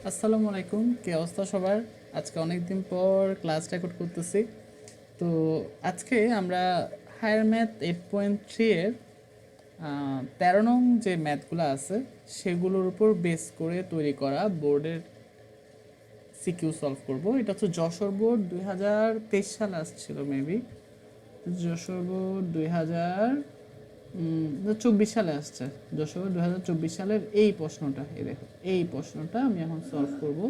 আসসালামু আলাইকুম, কি অবস্থা সবার? আজকে অনেক দিন পর ক্লাস রেকর্ড করতেছি। তো আজকে আমরা হায়ার ম্যাথ 8.3 এর 13 নং যে ম্যাথগুলো আছে সেগুলোর উপর বেস করে তৈরি করা বোর্ডের সিকিউ সলভ করব। এটা হচ্ছে যশোর বোর্ড 2023 সালে আসছিল মেবি। যশোর বোর্ড 2024 সালে আসছে। যশোর বোর্ড 2024 সালের এই প্রশ্নটা, এই দেখো এই প্রশ্নটা আমি এখন সলভ করব।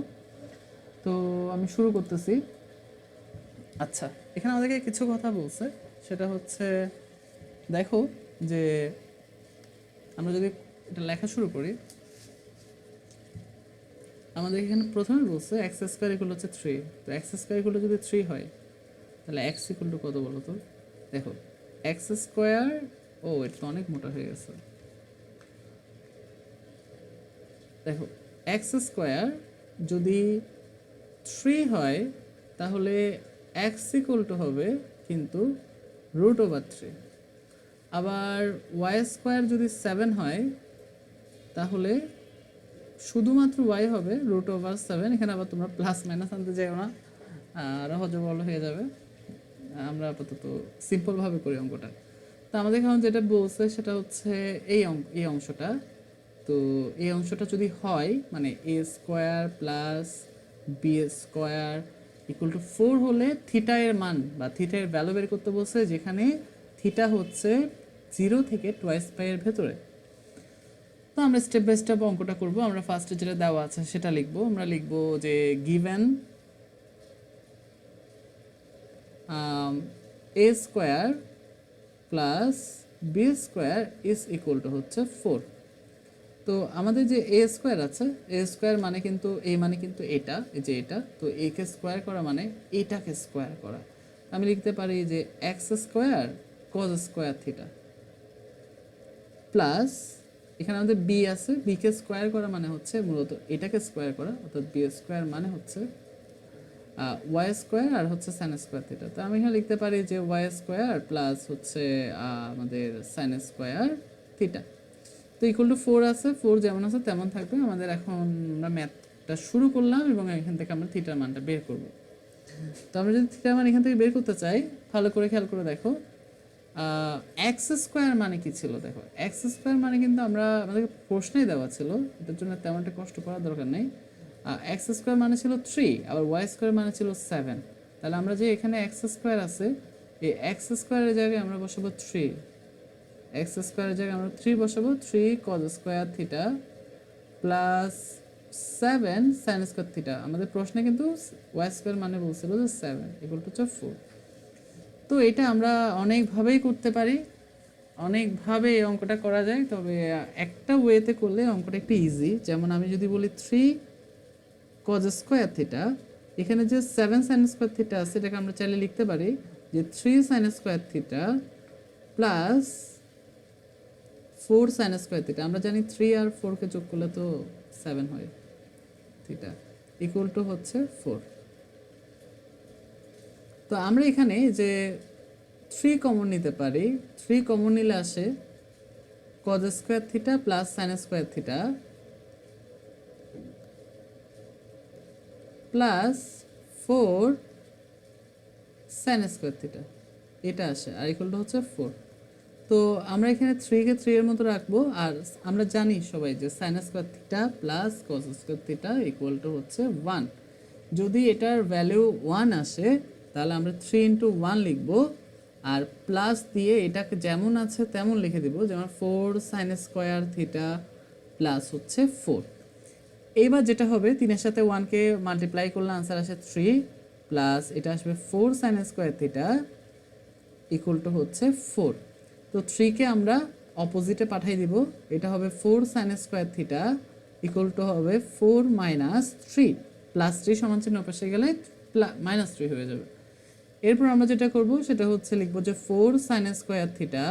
তো আমি শুরু করতেছি। আচ্ছা, এখানে আমাদেরকে কিছু কথা বলছে, সেটা হচ্ছে দেখো যে আমরা যদি এটা লেখা শুরু করি, আমাদের এখানে প্রথমে বলছে এক্স স্কোয়ার ইকুয়াল হচ্ছে 3। তো এক্স স্কোয়ার ইকুয়াল যদি 3 হয় তাহলে এক্স ইকুয়াল টু কত বলো তো? দেখো এক্স স্কোয়ার, ও এটা তো অনেক মোটা হয়ে গেছে। দেখো এক্স স্কোয়ার যদি 3 হয় তাহলে এক্স ইকুয়াল টু হবে কিন্তু √3। আবার ওয়াই স্কোয়ার যদি 7 হয় তাহলে শুধুমাত্র ওয়াই হবে √7। এখানে আবার তোমরা প্লাস মাইনাস আনতে যাও না, আরও হজবল হয়ে যাবে। আমরা আপাতত সিম্পলভাবে করি অঙ্কটা। তো আমাদের এখানে যেটা বলছে সেটা হচ্ছে এই অংশটা। তো এই অংশটা যদি হয় মানে A square plus B square equal to 4 হলে থিটা এর মান বা থিটা এর ভ্যালু বের করতে বলছে, যেখানে থিটা হচ্ছে 0 থেকে 2π এর ভেতরে। তো আমরা স্টেপ বাই স্টেপ অঙ্কটা করব। আমরা ফার্স্টে যেটা দেওয়া আছে সেটা লিখব। আমরা লিখব যে given a square plus B square is equal to হচ্ছে 4। তো আমাদের যে এ স্কোয়ার আছে, এ স্কোয়ার মানে কিন্তু এই মানে কিন্তু এটা, এই যে এটা, তো এ কে স্কোয়ার করা মানে এইটাকে স্কোয়ার করা। আমি লিখতে পারি যে x square cos square theta plus এখানে আমাদের বি আছে, বি কে স্কোয়ার করা মানে হচ্ছে মূলত এটাকে স্কোয়ার করা, অর্থাৎ বি স্কোয়ার মানে হচ্ছে ওয়াই স্কোয়ার আর হচ্ছে সাইন স্কোয়ার থিটা। তো আমি এখানে লিখতে পারি যে ওয়াই স্কোয়ার প্লাস হচ্ছে আমাদের সাইন স্কোয়ার থিটা। তো ইকুয়াল টু 4 আছে, 4 যেমন আছে তেমন থাকবে। আমাদের এখন আমরা ম্যাথটা শুরু করলাম এবং এখান থেকে আমরা থিটার মানটা বের করব। তো আমরা যদি থিটার মান এখান থেকে বের করতে চাই, ভালো করে খেয়াল করে দেখো এক্স স্কোয়ার মানে কি ছিল। দেখো এক্স স্কোয়ার মানে কিন্তু আমরা আমাদেরকে প্রশ্নেই দেওয়া ছিল, এটার জন্য তেমন একটা কষ্ট করার দরকার নেই। এক্স স্কোয়ার মানে ছিল 3, আবার ওয়াই স্কোয়ার মানে ছিল 7। তাহলে আমরা যে এখানে এক্স স্কোয়ার আছে, এই এক্স স্কোয়ারের জায়গায় আমরা বসাবো 3। এক্স স্কোয়ারের জায়গায় আমরা 3 বসাবো, 3 cos square theta plus 7 sine square theta. আমাদের প্রশ্নে কিন্তু ওয়াই স্কোয়ার মানে বলছিল যে 7 ইকুয়াল টু 4। তো এটা আমরা অনেকভাবেই করতে পারি, অনেকভাবে এই অঙ্কটা করা যায়। তবে একটা ওয়েতে করলে অঙ্কটা একটু ইজি। যেমন আমি যদি বলি 3 কজ স্কোয়ার থিটা, এখানে যে 7 সাইন স্কোয়ার থিটা আছে এটাকে আমরা চাইলে লিখতে পারি যে 3 sine square theta plus 4 sine square theta. আমরা জানি 3 আর 4কে যোগ করলে তো 7 হয় থিটা ইকুয়াল টু হচ্ছে 4। তো আমরা এখানে যে 3 কমন নিতে পারি, 3 কমন নিলে আসে cos square theta plus sine square theta plus 4 sine square theta, এটা আসে আর ইকুয়াল টু হচ্ছে 4। তো আমরা এখানে 3কে 3 এর মতো রাখবো। আর আমরা জানি সবাই যে sine square theta plus cos square theta equal to হচ্ছে 1। যদি এটার ভ্যালু 1 আসে তাহলে আমরা 3 ইন্টু 1 লিখবো, আর প্লাস দিয়ে এটাকে যেমন আছে তেমন লিখে দিব, যেমন 4 সাইন স্কোয়ার থিটা প্লাস হচ্ছে 4। এইবার যেটা হবে 3-এর সাথে 1কে মাল্টিপ্লাই করলে আনসার আসে 3 প্লাস এটা আসবে 4 sine square theta equal to হচ্ছে 4। তো 3কে আমরা অপোজিটে পাঠিয়ে দিব, এটা হবে 4 sine square theta equal two হবে 4 মাইনাস 3, প্লাস 3 সমান চিহ্ন পাশে গেলে মাইনাস 3 হয়ে যাবে। এরপর আমরা যেটা করব সেটা হচ্ছে লিখবো যে 4 sine square theta,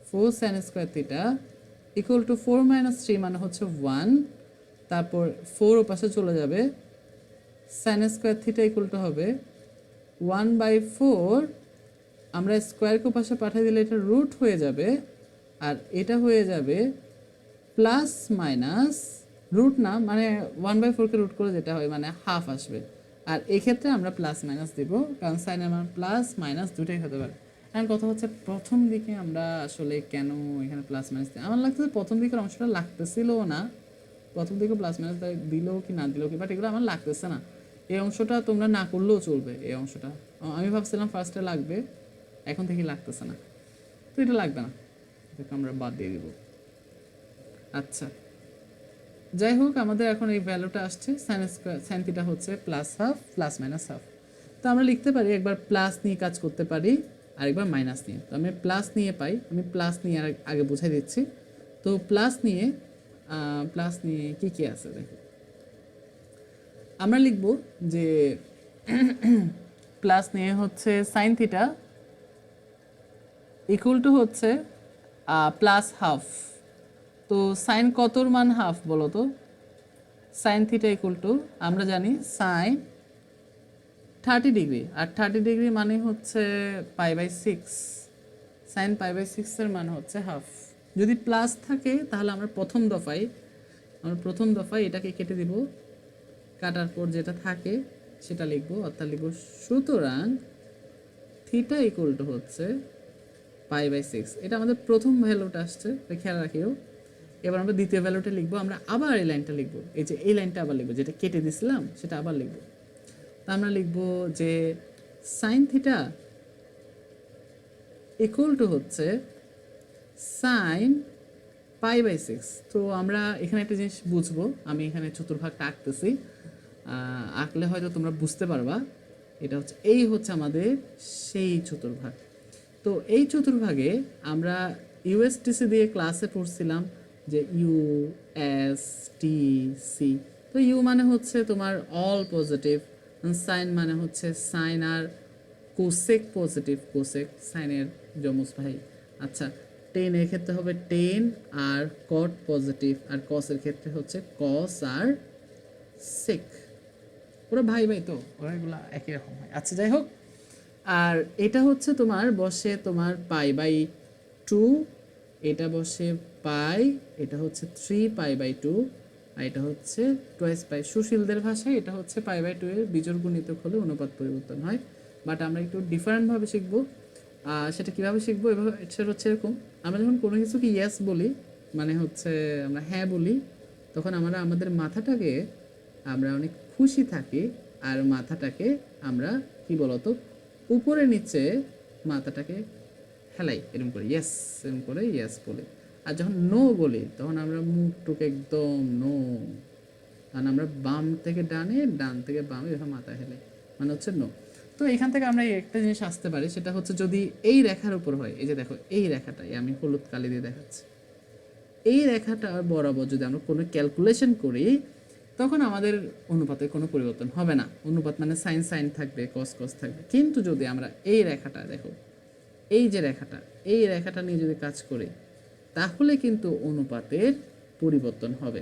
4 sine square theta equal to 4 minus 3 মানে হচ্ছে 1। তারপর 4 ও পাশে চলে যাবে, sine square theta equal two হবে 1/4। আমরা স্কোয়ারকে পাশে পাঠিয়ে দিলে এটা √ হয়ে যাবে, আর এটা হয়ে যাবে প্লাস মাইনাস রুট না, মানে 1/4-কে রুট করে যেটা হয় মানে হাফ আসবে। আর এক্ষেত্রে আমরা প্লাস মাইনাস দিব, কারণ সাইনের মান প্লাস মাইনাস দুটোই হতে পারে। এখন কথা হচ্ছে প্রথম দিকে আমরা আসলে কেন এখানে প্লাস মাইনাস দিই? আমার লাগতেছে প্রথম দিকের অংশটা লাগতেছিলও না, প্রথম দিকে প্লাস মাইনাস দিলেও কি না দিলেও কি, বাট এগুলো আমার লাগতেছে না। এই অংশটা তোমরা না করলেও চলবে। এই অংশটা আমি ভাবছিলাম ফার্স্টে লাগবে, এখন থেকে লাগতেছে না, তো এটা লাগবে না, এটাকে আমরা বাদ দিয়ে দিব। আচ্ছা, যাই হোক, আমাদের এখন এই ভ্যালুটা আসছে সাইন স্কোয়ার, সাইন থিটা হচ্ছে plus half plus minus half. তো আমরা লিখতে পারি একবার প্লাস নিয়ে কাজ করতে পারি, আরেকবার মাইনাস নিয়ে। তো আমি প্লাস নিয়ে পাই, আমি প্লাস নিয়ে আগে বুঝাই দিচ্ছি। তো প্লাস নিয়ে কি কি আছে দেখো, আমরা লিখব যে প্লাস নিয়ে হচ্ছে সাইন থিটা ইকুয়াল টু হচ্ছে প্লাস হাফ। তো সাইন কতর মান হাফ বলো তো? সাইন থিটা ইকুয়াল টু আমরা জানি সাইন 30 ডিগ্রি, আর 30 ডিগ্রি মানে হচ্ছে π/6। সাইন π/6-এর মান হচ্ছে হাফ। যদি প্লাস থাকে তাহলে আমরা প্রথম দফায় এটাকে কেটে দিব, কাটার পর যেটা থাকে সেটা লিখব, অর্থাৎ লিখব সুতরাং থিটা ইকুয়াল টু হচ্ছে π/6। এটা আমাদের প্রথম ভ্যালুটা আসছে, খেয়াল রাখিও। এবার আমরা দ্বিতীয় ভ্যালুটা লিখবো, আমরা আবার এই লাইনটা লিখবো, এই যে এই লাইনটা আবার লিখবো, যেটা কেটে দিছিলাম সেটা আবার লিখবো। তা আমরা লিখবো যে সাইন থিটা ইকুয়াল টু হচ্ছে সাইন π/6। তো আমরা এখানে একটা জিনিস বুঝবো, আমি এখানে চতুর্ভাগটা আঁকতেছি, আঁকলে হয়তো তোমরা বুঝতে পারবা। এটা হচ্ছে এই হচ্ছে আমাদের সেই চতুর্ভাগ। তো এই চতুর্ভাগে আমরা ইউএসটিসি দিয়ে ক্লাসে পড়ছিলাম যে ইউ এস টি সি। তো ইউ মানে হচ্ছে তোমার অল পজিটিভ, সাইন মানে হচ্ছে সাইন আর কোসেক পজিটিভ, কোসেক সাইনের যমজ ভাই। আচ্ছা, টেন এর ক্ষেত্রে হবে টেন আর কট পজিটিভ, আর কসের ক্ষেত্রে হচ্ছে কস আর সেক। ওরা ভাই ভাই, তো ওরা এগুলো একই রকম হয়। আচ্ছা, যাই হোক, আর এটা হচ্ছে তোমার বসে তোমার π/2, এটা বসে পাই, এটা হচ্ছে 3π/2, আর এটা হচ্ছে টুয়াইস পাই। সুশীলদের ভাষায় এটা হচ্ছে π/2 এর বিজোড় গুণিতক হলে অনুপাত পরিবর্তন হয়। বাট আমরা একটু ডিফারেন্টভাবে শিখবো। সেটা কীভাবে শিখবো? এভাবে, সেটা হচ্ছে এরকম, আমরা যখন কোনো কিছুকে ইয়েস বলি, মানে হচ্ছে আমরা হ্যাঁ বলি, তখন আমরা আমাদের মাথাটাকে আমরা অনেক খুশি থাকি, আর মাথাটাকে আমরা কি বলতো উপরে নিচে মাথাটাকে হেলাই, এরকম করে ইয়েস, এরকম করে ইয়েস বলি। আর যখন নো বলি তখন আমরা মুখটুকে একদম নো, কারণ আমরা বাম থেকে ডানে, ডান থেকে বামে এভাবে মাথা হেলাই, মানে হচ্ছে নো। তো এখান থেকে আমরা একটা জিনিস আসতে পারি, সেটা হচ্ছে যদি এই রেখার উপর হয়, এই যে দেখো এই রেখাটাই আমি হলুদ কালি দিয়ে দেখাচ্ছি, এই রেখাটার বরাবর যদি আমরা কোনো ক্যালকুলেশন করি, তখন আমাদের অনুপাতের কোনো পরিবর্তন হবে না। অনুপাত মানে সাইন সাইন থাকবে, কস কস থাকবে। কিন্তু যদি আমরা এই রেখাটা দেখো, এই যে রেখাটা, এই রেখাটা নিয়ে যদি কাজ করি, তাহলে কিন্তু অনুপাতের পরিবর্তন হবে।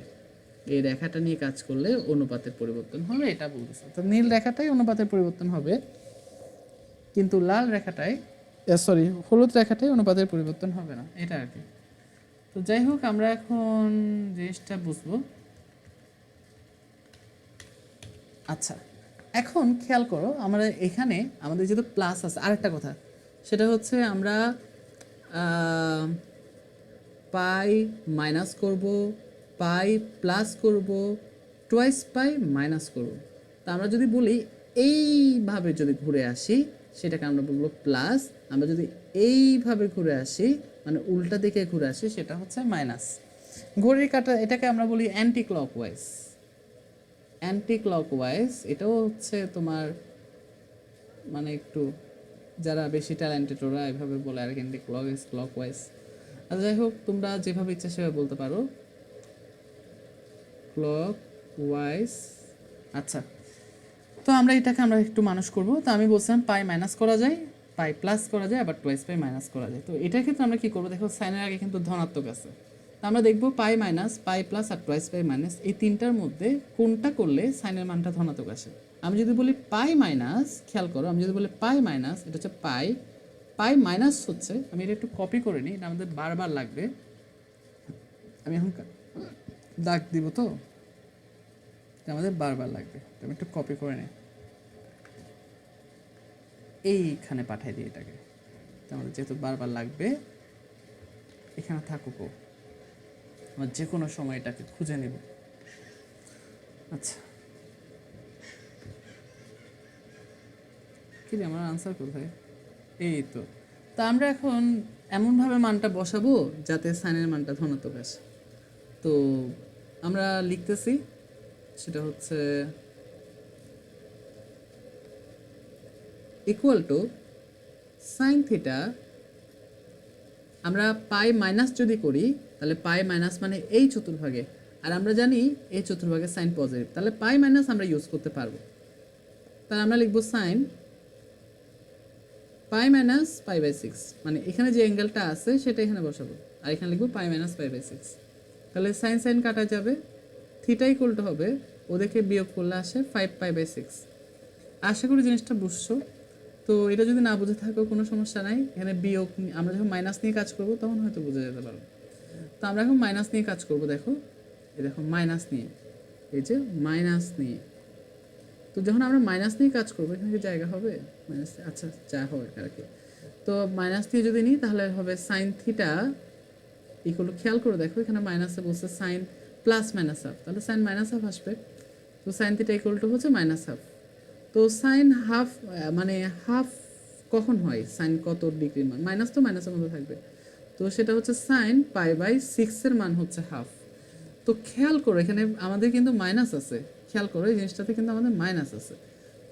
এই রেখাটা নিয়ে কাজ করলে অনুপাতের পরিবর্তন হবে, এটা বলতেছে। তো নীল রেখাটাই অনুপাতের পরিবর্তন হবে, কিন্তু লাল রেখাটায়, হলুদ রেখাটায় অনুপাতের পরিবর্তন হবে না, এটা আর কি। তো যাই হোক, আমরা এখন জিনিসটা বুঝবো। আচ্ছা, এখন খেয়াল করো, আমরা এখানে আমাদের যেহেতু প্লাস আছে, আরেকটা কথা সেটা হচ্ছে আমরা পাই মাইনাস করব, পাই প্লাস করব, টুয়াইস পাই মাইনাস করব। তা আমরা যদি বলি এইভাবে যদি ঘুরে আসি, সেটাকে আমরা বলবো প্লাস। আমরা যদি এইভাবে ঘুরে আসি, মানে উল্টা দিকে ঘুরে আসি, সেটা হচ্ছে মাইনাস। ঘড়ির কাঁটা, এটাকে আমরা বলি অ্যান্টি ক্লকওয়াইজ। অ্যান্টি ক্লকওয়াইজ এটাও হচ্ছে তোমার মানে একটু যারা বেশি ট্যালেন্টেড ওরা এভাবে বলে, আর অ্যান্টি ক্লকওয়াইজ। আর যাই হোক, তোমরা যেভাবে ইচ্ছা সেভাবে বলতে পারো, ক্লকওয়াইজ। আচ্ছা, তো আমরা এটাকে আমরা একটু মানুষ করব। তো আমি বলছিলাম পাই মাইনাস করা যায়, পাই প্লাস করা যায়, আবার টুয়াইস পাই মাইনাস করা যায়। তো এটার ক্ষেত্রে আমরা কি করবো, দেখো সাইনের আগে কিন্তু ধনাত্মক আছে, তো আমরা দেখবো পাই মাইনাস, পাই প্লাস আর টুয়াইস পাই মাইনাস, এই তিনটার মধ্যে কোনটা করলে সাইনের মানটা ধনাত্মক আসে। আমি যদি বলি পাই মাইনাস, খেয়াল করো, আমি যদি বলি পাই মাইনাস, এটা হচ্ছে পাই, পাই মাইনাস হচ্ছে, আমি এটা একটু কপি করে নিই, এটা আমাদের বারবার লাগবে। আমি এখন দাগ দিব, তো এটা আমাদের বারবার লাগবে, আমি একটু কপি করে নিই, এইখানে পাঠাই দিই এটাকে। আমাদের যেহেতু বারবার লাগবে এখানে থাকুক, আমার যে কোনো সময় এটাকে খুঁজে নেব। আচ্ছা, কি রে আমার আনসার কোথায়? এই তো। তা আমরা এখন এমনভাবে মানটা বসাবো যাতে সাইনের মানটা ধনাত্মক আসে। তো আমরা লিখতেছি, সেটা হচ্ছে ইকুয়াল টু সাইন থিটা। আমরা পাই মাইনাস যদি করি তাহলে পাই মাইনাস মানে এই চতুর্ভাগে, আর আমরা জানি এই চতুর্ভাগে সাইন পজিটিভ, তাহলে পাই মাইনাস আমরা ইউজ করতে পারবো। তাহলে আমরা লিখবো sine pi minus pi by six, মানে এখানে যে অ্যাঙ্গেলটা আছে সেটা এখানে বসাবো, আর এখানে লিখবো পাই মাইনাস পাই বাই সিক্স। তাহলে সাইন সাইন কাটা যাবে, থিটা ইকুয়াল টু হবে ওদেরকে বিয়োগ করলে আসে 5 পাই/6। আশা করি জিনিসটা বুঝছো। তো এটা যদি না বুঝে থাকো কোনো সমস্যা নাই, এখানে বিয়োগ আমরা যখন মাইনাস নিয়ে কাজ করব তখন হয়তো বুঝে যেতে পারবো। তো আমরা এখন মাইনাস নিয়ে কাজ করব, দেখো এই দেখো মাইনাস নিয়ে, এই যে মাইনাস নিয়ে। তো যখন আমরা মাইনাস নিয়ে কাজ করবো এখানে কি জায়গা হবে মাইনাস, আচ্ছা যা হবে আর কি। তো মাইনাস দিয়ে যদি নিই তাহলে হবে সাইন থিটা ইকুয়াল টু, খেয়াল করে দেখো এখানে মাইনাসে বলছে সাইন প্লাস মাইনাস হাফ, তাহলে সাইন মাইনাস হাফ আসবে। তো সাইন থিটা ইকুয়াল টু হচ্ছে মাইনাস হাফ। তো সাইন হাফ মানে হাফ কখন হয়, সাইন কত ডিগ্রির মান, মাইনাস তো মাইনাসের মধ্যে থাকবে। তো সেটা হচ্ছে সাইন পাই/6 মান হচ্ছে হাফ। তো খেয়াল করো এখানে আমাদের কিন্তু মাইনাস আছে, খেয়াল করো এই জিনিসটাতে কিন্তু আমাদের মাইনাস আছে।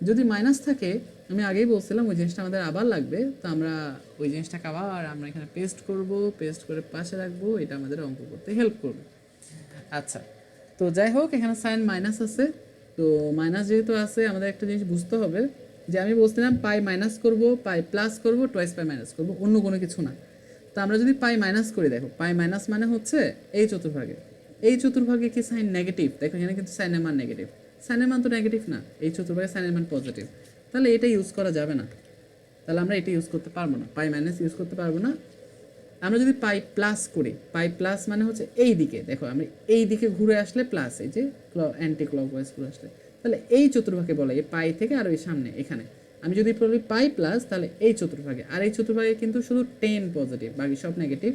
যদি মাইনাস থাকে আমি আগেই বলছিলাম ওই জিনিসটা আমাদের আবার লাগবে, তো আমরা ওই জিনিসটাকে আবার আমরা এখানে পেস্ট করব, পেস্ট করে পাশে রাখবো, এটা আমাদের অঙ্ক করতে হেল্প করবে। আচ্ছা, তো যাই হোক এখানে সাইন মাইনাস আছে, তো মাইনাস যেহেতু আছে আমাদের একটা জিনিস বুঝতে হবে যে আমি বলছিলাম পাই মাইনাস করব, পাই প্লাস করব, টুয়াইস পাই মাইনাস করব, অন্য কোনো কিছু না। তো আমরা যদি পাই মাইনাস করি, দেখো পাই মাইনাস মানে হচ্ছে এই চতুর্ভাগে, এই চতুর্ভাগে কি সাইন নেগেটিভ, দেখো এখানে কিন্তু সাইনের মান নেগেটিভ, সাইনের মান তো নেগেটিভ না, এই চতুর্ভাগে সাইনের মান পজিটিভ, তাহলে এটা ইউজ করা যাবে না, তাহলে আমরা এটা ইউজ করতে পারবো না, পাই মাইনাস ইউজ করতে পারবো না। আমরা যদি পাই প্লাস করি, পাই প্লাস মানে হচ্ছে এই দিকে, দেখো আমি এই দিকে ঘুরে আসলে প্লাস, এই যে অ্যান্টি ক্লকওয়াইজ ঘুরে আসলে, তাহলে এই চতুর্ভাগে বলে এই পাই থেকে আর ওই সামনে এখানে আমি যদি বলি পাই প্লাস, তাহলে এই চতুর্ভাগে, আর এই চতুর্ভাগে কিন্তু শুধু 10 পজিটিভ, বাকি সব নেগেটিভ।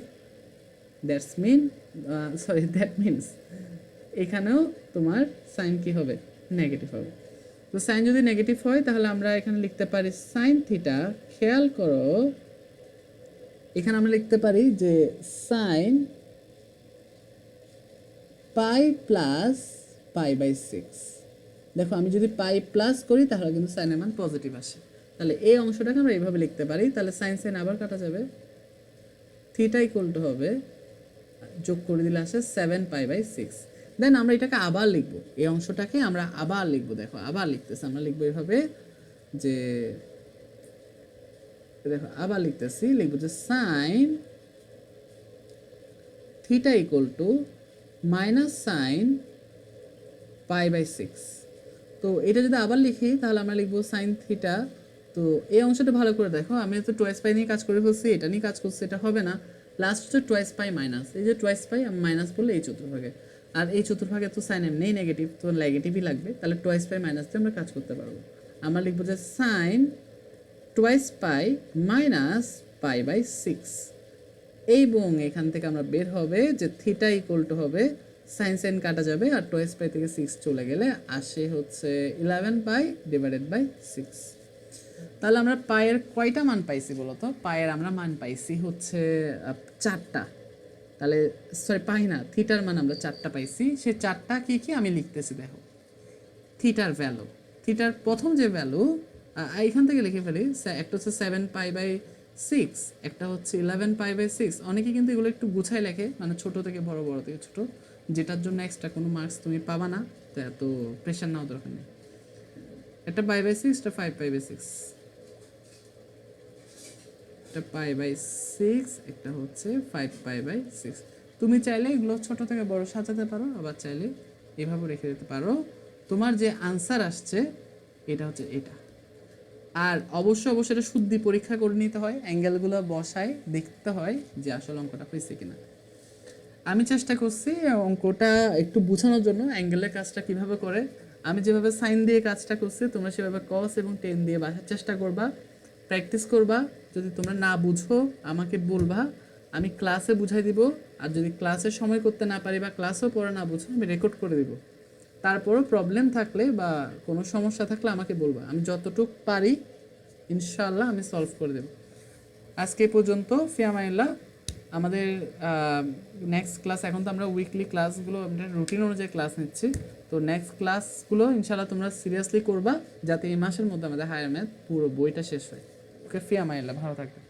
দ্যাট মিনস এখানেও তোমার সাইন কি হবে, নেগেটিভ হবে। তো সাইন যদি নেগেটিভ হয় তাহলে আমরা এখানে লিখতে পারি সাইন থিটা, খেয়াল করো এখানে আমরা লিখতে পারি যে সাইন পাই প্লাস পাই/6। দেখো আমি যদি পাই প্লাস করি তাহলে কিন্তু সাইনের মান পজিটিভ আসে, তাহলে এই অংশটাকে আমরা এইভাবে লিখতে পারি। তাহলে সাইন সাইন আবার কাটা যাবে, থিটা ইকুয়াল টু হবে যোগ করে দিলে আসে 7 পাই/6। দেন আমরা এটাকে আবার লিখবো, এই অংশটাকে আমরা আবার লিখবো, দেখো আবার লিখতেছি, আমরা লিখবো এইভাবে যে দেখো আবার লিখতেছি, লিখবো যে sine theta equal to minus sine পাই/6। তো এটা যদি আবার লিখি তাহলে আমরা লিখবো সাইন থিটা। তো এই অংশটা ভালো করে দেখো, আমি তো টুয়াইস পাই নিয়ে কাজ করে ফেলছি, এটা নিয়ে কাজ করছি, এটা হবে না। লাস্ট হচ্ছে টুয়াইস পাই মাইনাস, এই যে টুয়াইস পাই আমি মাইনাস বললে এই চতুর্ভাগে, আর এই চতুর্ভাগে তো সাইন এমনি নেগেটিভ, তো নেগেটিভই লাগবে, তাহলে টুয়াইস পাই মাইনাস দিয়ে আমরা কাজ করতে পারবো। আমরা লিখবো যে সাইন টুয়াইস পাই মাইনাস পাই/6, এবং এখান থেকে আমরা বের হবে যে থিটা ইকুয়াল টু হবে সাইন সাইন কাটা যাবে, আর টুয়াইস পাই থেকে 6 চলে গেলে আসে হচ্ছে 11 পাই ডিভাইডেড বাই 6। তাহলে আমরা পায়ের কয়টা মান পাইছি বলতো, পায়ের আমরা মান পাইছি হচ্ছে 4টা। তাহলে সরি পাই না, থিটার মান আমরা 4টা পাইছি, সে 4টা কি কি আমি লিখতেছি, দেখো থিটার ভ্যালু, থিটার প্রথম যে ভ্যালু এখান থেকে লিখে ফেলি, একটা হচ্ছে 7 পাই/6, একটা হচ্ছে 11 পাই/6। অনেকে কিন্তু এগুলো একটু গুছাই লেখে, মানে ছোট থেকে বড়, বড় থেকে ছোট, যেটার জন্য এক্সট্রা কোনো মার্কস তুমি পাবা না, তো এত প্রেশার নেওয়া দরকার নেই। একটা পাই/6, একটা 5 পাই/6, একটা পাই/6, একটা হচ্ছে 5 পাই/6। তুমি চাইলে এগুলো ছোট থেকে বড় সাজাতে পারো, আবার চাইলে এভাবে রেখে দিতে পারো। তোমার যে আনসার আসছে এটা হচ্ছে এটা। আর অবশ্যই অবশ্যই এটা শুদ্ধি পরীক্ষা করে নিতে হয়, অ্যাঙ্গেলগুলো বসায় দেখতে হয় যে আসলে অঙ্কটা হয়েছে কিনা। আমি চেষ্টা করছি অঙ্কটা একটু বোঝানোর জন্য অ্যাঙ্গেলের কাজটা কিভাবে করে। আমি যেভাবে সাইন দিয়ে কাজটা করছি তোমরা সেভাবে কস এবং টেন দিয়ে বাসার চেষ্টা করবা, প্র্যাকটিস করবা। যদি তোমরা না বুঝো আমাকে বলবা, আমি ক্লাসে বুঝাই দিব। আর যদি ক্লাসের সময় করতে না পারি বা ক্লাসেও পড়া না বুঝো আমি রেকর্ড করে দিব। তারপরও প্রবলেম থাকলে বা কোনো সমস্যা থাকলে আমাকে বলবা, আমি যতটুকু পারি ইনশাআল্লাহ আমি সলভ করে দেব। আজকে এই পর্যন্ত, ফিয়ামাইল্লাহ। আমাদের নেক্সট ক্লাস, এখন তো আমরা উইকলি ক্লাসগুলো আমরা রুটিন অনুযায়ী ক্লাস নিচ্ছি, তো নেক্সট ক্লাসগুলো ইনশাআল্লাহ তোমরা সিরিয়াসলি করবা যাতে এই মাসের মধ্যে আমাদের হায়ার ম্যাথ পুরো বইটা শেষ হয়। ওকে, ফিয়ামাইল্লাহ, ভালো থাকবে।